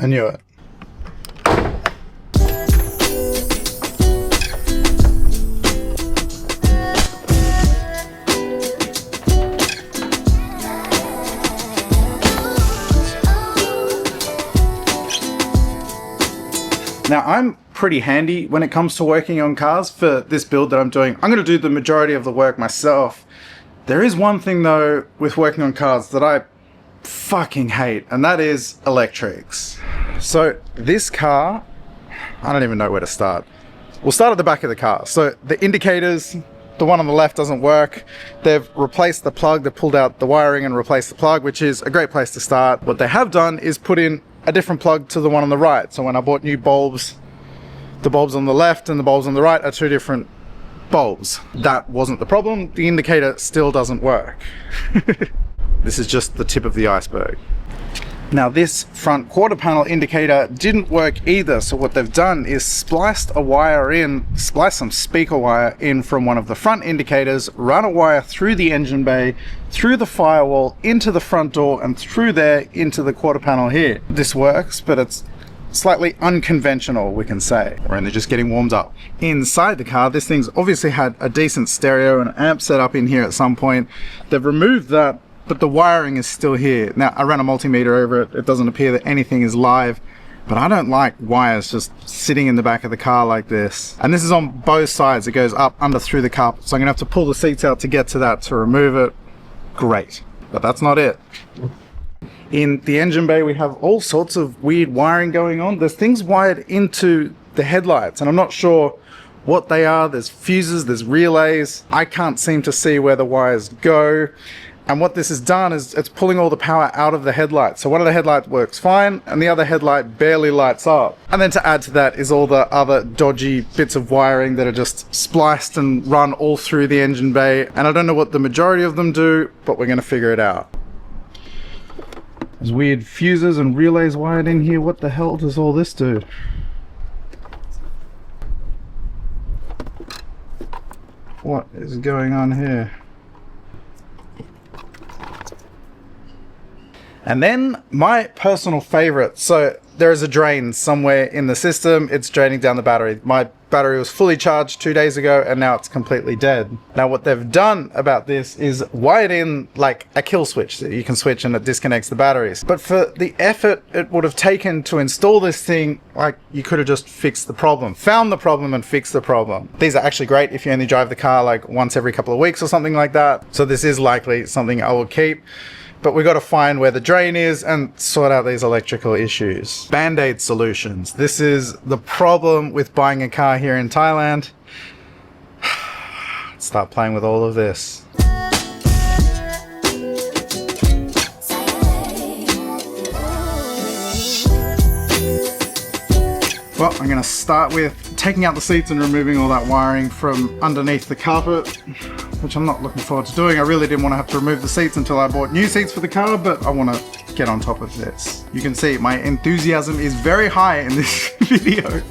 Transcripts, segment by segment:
I knew it. Now, I'm pretty handy when it comes to working on cars. For this build that I'm doing, I'm going to do the majority of the work myself. There is one thing though with working on cars that I fucking hate, and that is electrics. So this car, I don't even know where to start. We'll start at the back of the car. So the indicators, the one on the left doesn't work. They've replaced the plug, they pulled out the wiring and replaced the plug, which is a great place to start. What they have done is put in a different plug to the one on the right. So when I bought new bulbs, the bulbs on the left and the bulbs on the right are two different bulbs. That wasn't the problem. The indicator still doesn't work. This is just the tip of the iceberg. Now this front quarter panel indicator didn't work either, so what they've done is spliced some speaker wire in from one of the front indicators, run a wire through the engine bay, through the firewall, into the front door, and through there into the quarter panel here. This works, but it's slightly unconventional, we can say. We're only just getting warmed up. Inside the car, this thing's obviously had a decent stereo and amp set up in here at some point. They've removed that, but the wiring is still here. Now, I ran a multimeter over it. It doesn't appear that anything is live, but I don't like wires just sitting in the back of the car like this. And this is on both sides. It goes up, under, through the carpet. So I'm gonna have to pull the seats out to get to that to remove it. Great, but that's not it. In the engine bay, we have all sorts of weird wiring going on. There's things wired into the headlights, and I'm not sure what they are. There's fuses, there's relays. I can't seem to see where the wires go. And what this has done is it's pulling all the power out of the headlight. So one of the headlights works fine and the other headlight barely lights up. And then to add to that is all the other dodgy bits of wiring that are just spliced and run all through the engine bay. And I don't know what the majority of them do, but we're gonna figure it out. There's weird fuses and relays wired in here. What the hell does all this do? What is going on here? And then my personal favorite. So there is a drain somewhere in the system. It's draining down the battery. My battery was fully charged 2 days ago and now it's completely dead. Now what they've done about this is wired in like a kill switch that you can switch and it disconnects the batteries. But for the effort it would have taken to install this thing, like you could have just fixed the problem, found the problem and fixed the problem. These are actually great if you only drive the car like once every couple of weeks or something like that. So this is likely something I will keep. But we got to find where the drain is and sort out these electrical issues. Band-aid solutions. This is the problem with buying a car here in Thailand. Let's start playing with all of this. Well, I'm going to start with taking out the seats and removing all that wiring from underneath the carpet, which I'm not looking forward to doing. I really didn't want to have to remove the seats until I bought new seats for the car, but I want to get on top of this. You can see my enthusiasm is very high in this video.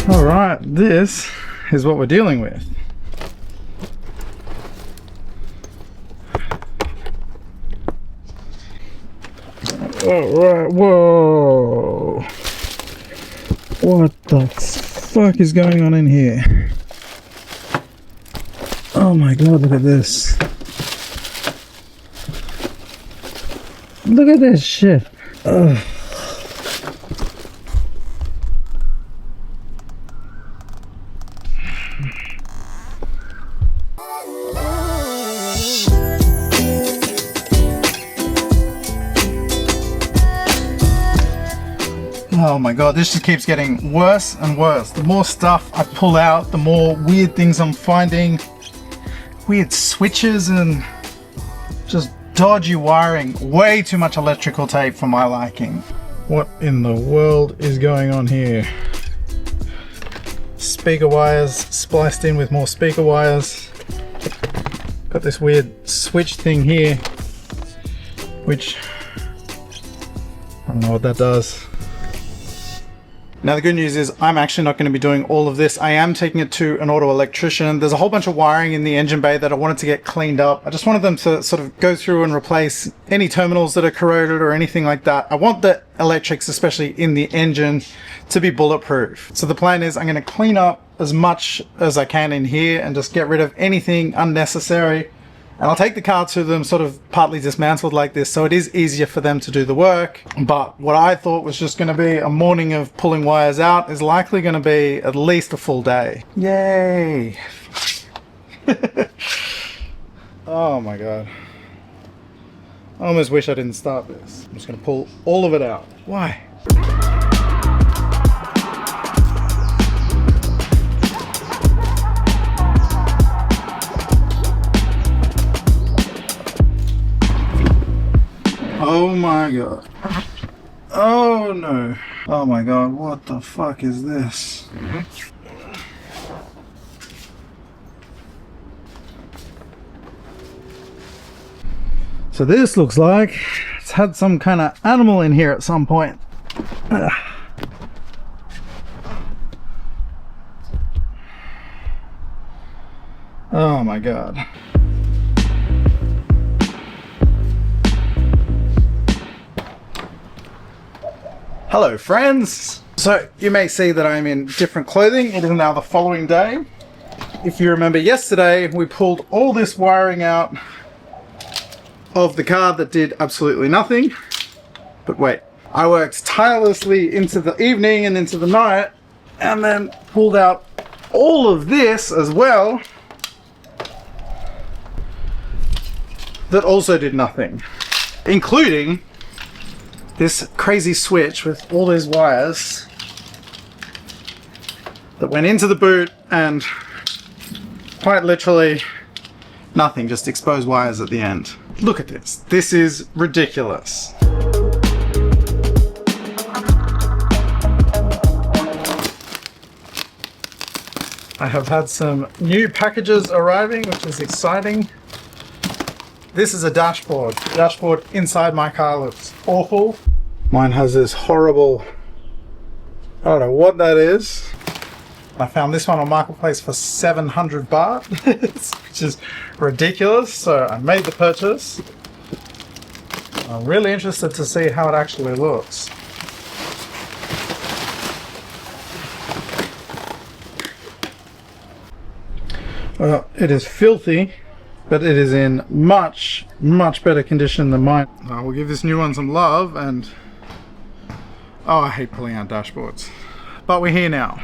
All right, this is what we're dealing with. Alright, whoa. What the fuck is going on in here? Oh my god, look at this. Look at this shit. Ugh. Oh my god, this just keeps getting worse and worse. The more stuff I pull out, the more weird things I'm finding. Weird switches and just dodgy wiring. Way too much electrical tape for my liking. What in the world is going on here? Speaker wires spliced in with more speaker wires. Got this weird switch thing here, which I don't know what that does. Now the good news is I'm actually not going to be doing all of this. I am taking it to an auto electrician. There's a whole bunch of wiring in the engine bay that I wanted to get cleaned up. I just wanted them to sort of go through and replace any terminals that are corroded or anything like that. I want the electrics, especially in the engine, to be bulletproof. So the plan is I'm going to clean up as much as I can in here and just get rid of anything unnecessary. And I'll take the car to them sort of partly dismantled like this, so it is easier for them to do the work. But what I thought was just going to be a morning of pulling wires out is likely going to be at least a full day. Yay! Oh my god. I almost wish I didn't start this. I'm just going to pull all of it out. Why? Oh my god. Oh no. Oh my god, what the fuck is this? So this looks like it's had some kind of animal in here at some point. Oh my god. Hello friends! So you may see that I'm in different clothing. It is now the following day. If you remember yesterday, we pulled all this wiring out of the car that did absolutely nothing. But wait, I worked tirelessly into the evening and into the night and then pulled out all of this as well that also did nothing, including this crazy switch with all these wires that went into the boot and quite literally nothing, just exposed wires at the end. Look at this. This is ridiculous. I have had some new packages arriving, which is exciting. This is a dashboard. The dashboard inside my car looks awful. Mine has this horrible, I don't know what that is. I found this one on Marketplace for 700 baht, which is ridiculous. So I made the purchase. I'm really interested to see how it actually looks. Well, it is filthy, but it is in much, much better condition than mine. I will give this new one some love, and oh, I hate pulling out dashboards. But we're here now.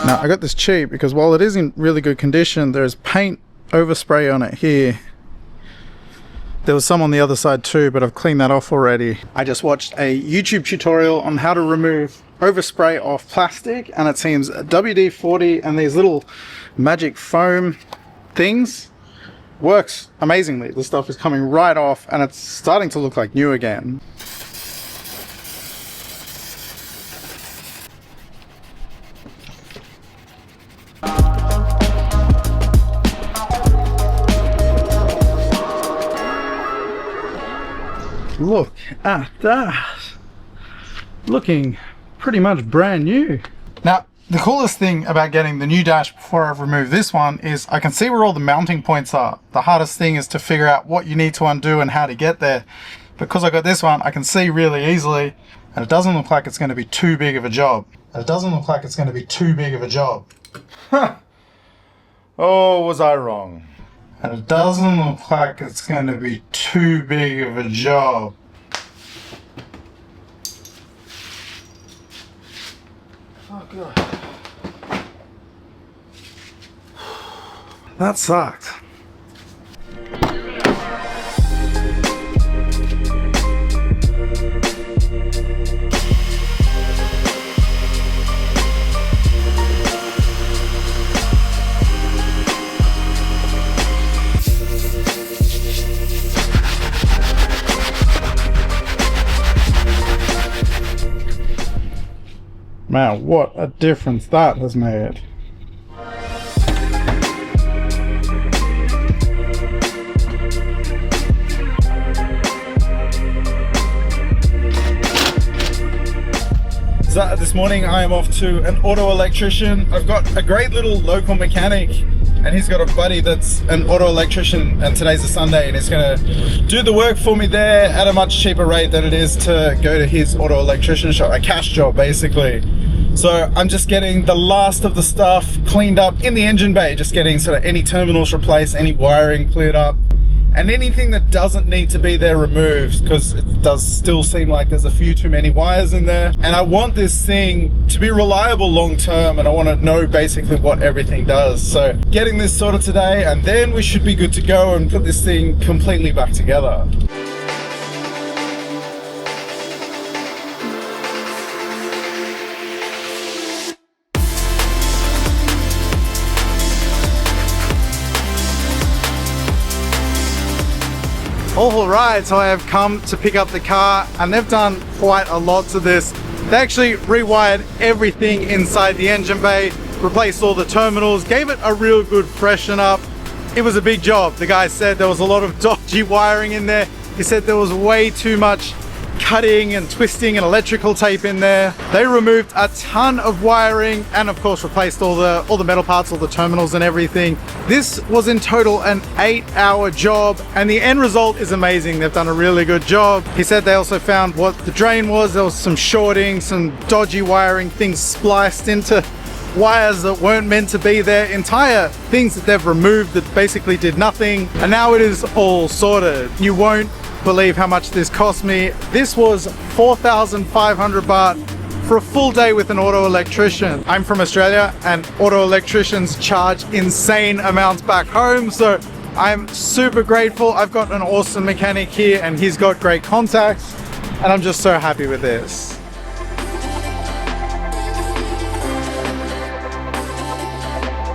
Now, I got this cheap because while it is in really good condition, there's paint overspray on it here. There was some on the other side too, but I've cleaned that off already. I just watched a YouTube tutorial on how to remove overspray off plastic, and it seems WD-40 and these little magic foam things works amazingly. The stuff is coming right off and it's starting to look like new again. Look at that. Looking pretty much brand new. Now, the coolest thing about getting the new dash before I've removed this one is I can see where all the mounting points are. The hardest thing is to figure out what you need to undo and how to get there. Because I got this one, I can see really easily, and it doesn't look like it's going to be too big of a job. Oh, was I wrong? And it doesn't look like it's going to be too big of a job. Oh god. That sucked. Man, what a difference that has made. this morning I am off to an auto electrician. I've got a great little local mechanic and he's got a buddy that's an auto electrician, and today's a Sunday and he's gonna do the work for me there at a much cheaper rate than it is to go to his auto electrician shop, a cash job basically. So I'm just getting the last of the stuff cleaned up in the engine bay, just getting sort of any terminals replaced, any wiring cleared up, and anything that doesn't need to be there removed, because it does still seem like there's a few too many wires in there. And I want this thing to be reliable long term, and I want to know basically what everything does. So getting this sorted today, and then we should be good to go and put this thing completely back together. All right, so I have come to pick up the car and they've done quite a lot to this. They actually rewired everything inside the engine bay, replaced all the terminals, gave it a real good freshen up. It was a big job. The guy said there was a lot of dodgy wiring in there. He said there was way too much cutting and twisting and electrical tape in there. They removed a ton of wiring and of course replaced all the metal parts, all the terminals and everything. This was in total an 8-hour job and the end result is amazing. They've done a really good job. He said they also found what the drain was. There was some shorting, some dodgy wiring, things spliced into wires that weren't meant to be there, entire things that they've removed that basically did nothing, and now it is all sorted. You won't believe how much this cost me. This was 4,500 baht for a full day with an auto electrician. I'm from Australia and auto electricians charge insane amounts back home, so I'm super grateful. I've got an awesome mechanic here and he's got great contacts and I'm just so happy with this.